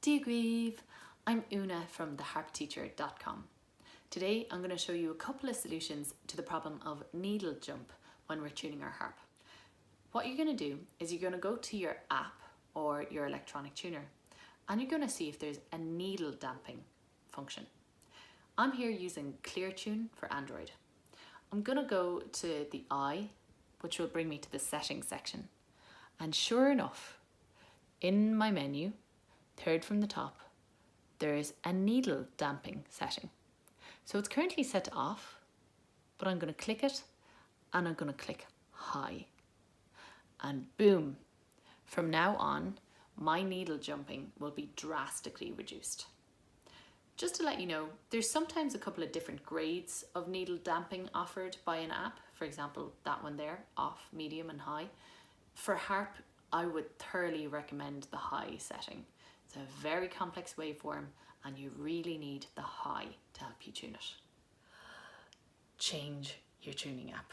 Do you grieve? I'm Una from theharpteacher.com. Today I'm going to show you a couple of solutions to the problem of needle jump when we're tuning our harp. What you're going to do is you're going to go to your app or your electronic tuner and you're going to see if there's a needle damping function. I'm here using ClearTune for Android. I'm going to go to the eye, which will bring me to the settings section. And sure enough, in my menu, third from the top, there is a needle damping setting. So it's currently set to off, but I'm going to click it and I'm going to click high. And boom, from now on, my needle jumping will be drastically reduced. Just to let you know, there's sometimes a couple of different grades of needle damping offered by an app. For example, that one there, off, medium and high. For Harp, I would thoroughly recommend the high setting. It's a very complex waveform and you really need the high to help you tune it. Change your tuning app.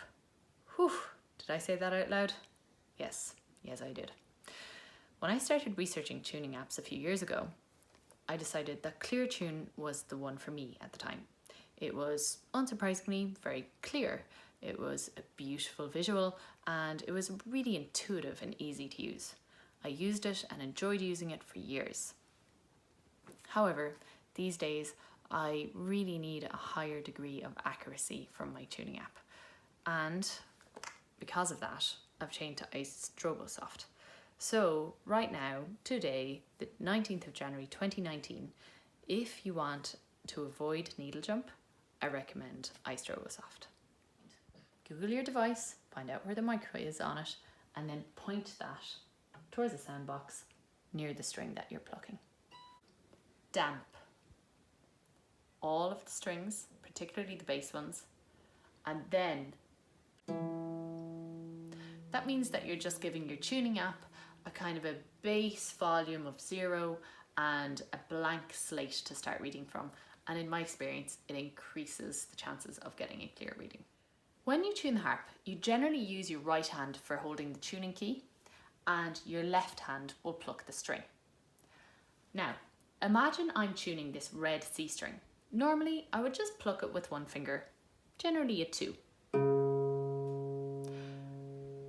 Whew, did I say that out loud? Yes, I did. When I started researching tuning apps a few years ago, I decided that ClearTune was the one for me at the time. It was, unsurprisingly, very clear. It was a beautiful visual and it was really intuitive and easy to use. I used it and enjoyed using it for years. However, these days I really need a higher degree of accuracy from my tuning app. And because of that, I've changed to iStrobosoft. So right now, today, the 19th of January 2019, if you want to avoid needle jump, I recommend iStrobosoft. Google your device, find out where the micro is on it, and then point that towards the sound box near the string that you're plucking. Damp all of the strings, particularly the bass ones, and then that means that you're just giving your tuning app a kind of a bass volume of 0 and a blank slate to start reading from. And in my experience, it increases the chances of getting a clear reading. When you tune the harp, you generally use your right hand for holding the tuning key and your left hand will pluck the string. Now, imagine I'm tuning this red C string. Normally, I would just pluck it with one finger, generally a 2.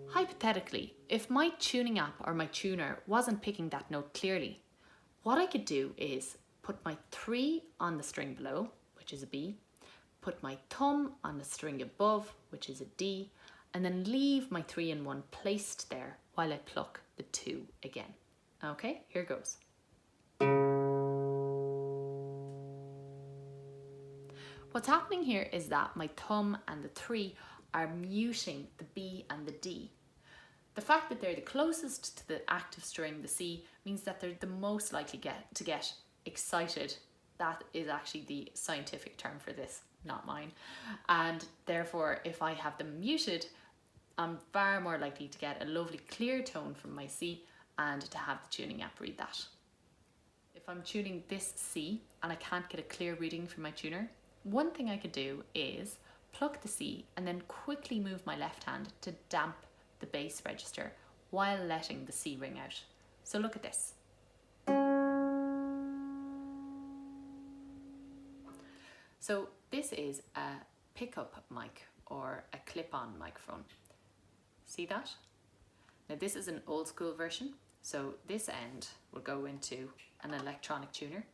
Hypothetically, if my tuning app or my tuner wasn't picking that note clearly, what I could do is put my 3 on the string below, which is a B, put my thumb on the string above, which is a D, and then leave my 3 and 1 placed there while I pluck the 2 again. Okay, here goes. What's happening here is that my thumb and the 3 are muting the B and the D. The fact that they're the closest to the active string, the C, means that they're the most likely to get excited. That is actually the scientific term for this, not mine. And therefore, if I have them muted, I'm far more likely to get a lovely clear tone from my C and to have the tuning app read that. If I'm tuning this C and I can't get a clear reading from my tuner, one thing I could do is pluck the C and then quickly move my left hand to damp the bass register while letting the C ring out. So look at this. So this is a pickup mic or a clip-on microphone. See that? Now this is an old school version. So this end will go into an electronic tuner.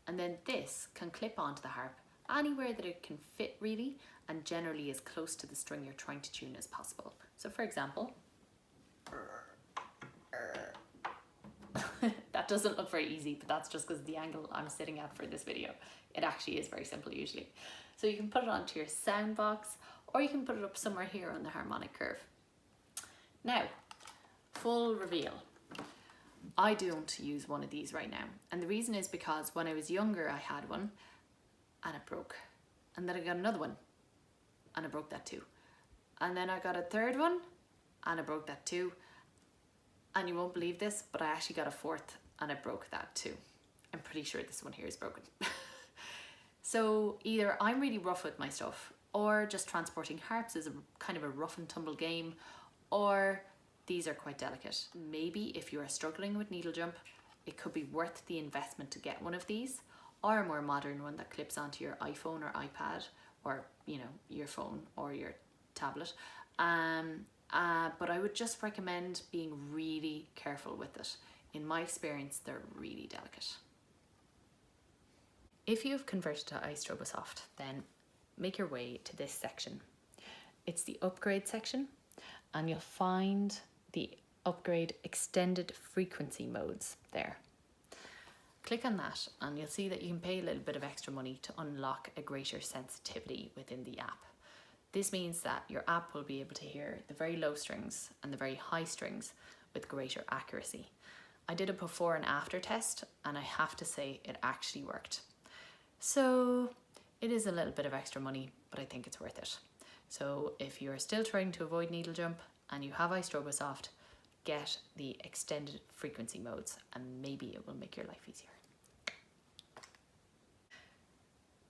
And then this can clip onto the harp anywhere that it can fit really, and generally as close to the string you're trying to tune as possible. So for example, that doesn't look very easy, but that's just because the angle I'm sitting at for this video. It actually is very simple usually. So you can put it onto your sound box or you can put it up somewhere here on the harmonic curve. Now, full reveal. I don't use one of these right now. And the reason is because when I was younger, I had one and it broke. And then I got another one and I broke that too. And then I got a third one and I broke that too. And you won't believe this, but I actually got a fourth and I broke that too. I'm pretty sure this one here is broken. So either I'm really rough with my stuff, or just transporting harps is a kind of a rough and tumble game, or these are quite delicate. Maybe if you are struggling with needle jump, it could be worth the investment to get one of these, or a more modern one that clips onto your iPhone or iPad, or your phone or your tablet. But I would just recommend being really careful with it. In my experience, they're really delicate. If you have converted to iStrobosoft, then make your way to this section. It's the upgrade section, and you'll find the upgrade extended frequency modes there. Click on that and you'll see that you can pay a little bit of extra money to unlock a greater sensitivity within the app. This means that your app will be able to hear the very low strings and the very high strings with greater accuracy. I did a before and after test, and I have to say it actually worked. So it is a little bit of extra money, but I think it's worth it. So if you're still trying to avoid needle jump and you have iStrobosoft, get the extended frequency modes and maybe it will make your life easier.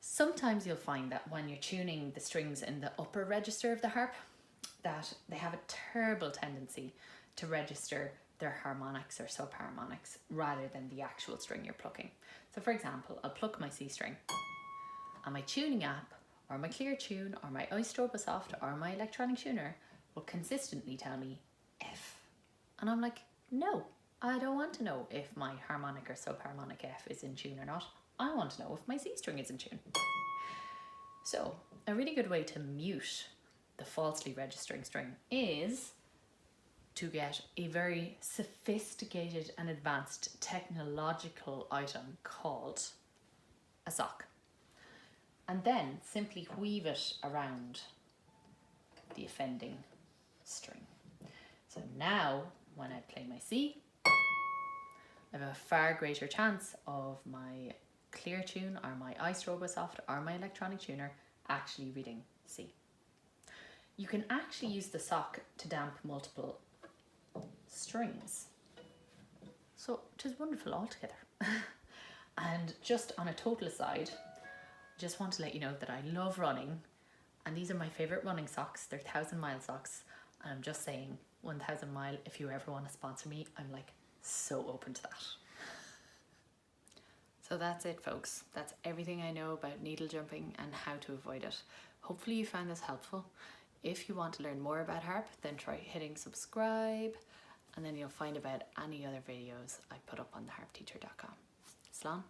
Sometimes you'll find that when you're tuning the strings in the upper register of the harp, that they have a terrible tendency to register their harmonics or subharmonics rather than the actual string you're plucking. So for example, I'll pluck my C string and my tuning app or my clear tune or my iStrobosoft or my electronic tuner will consistently tell me F. And I'm like, no, I don't want to know if my harmonic or subharmonic F is in tune or not. I want to know if my C string is in tune. So a really good way to mute the falsely registering string is to get a very sophisticated and advanced technological item called a sock. And then simply weave it around the offending string. So now when I play my C, I have a far greater chance of my clear tune or my iStrobosoft or my electronic tuner actually reading C. You can actually use the sock to damp multiple strings. So it is wonderful altogether. And just on a total aside, I just want to let you know that I love running, and these are my favourite running socks. They're 1,000-mile socks, and I'm just saying 1,000 mile, if you ever want to sponsor me, I'm like so open to that. So that's it, folks. That's everything I know about needle jumping and how to avoid it. Hopefully you found this helpful. If you want to learn more about harp, then try hitting subscribe, and then you'll find about any other videos I put up on theharpteacher.com. Slán.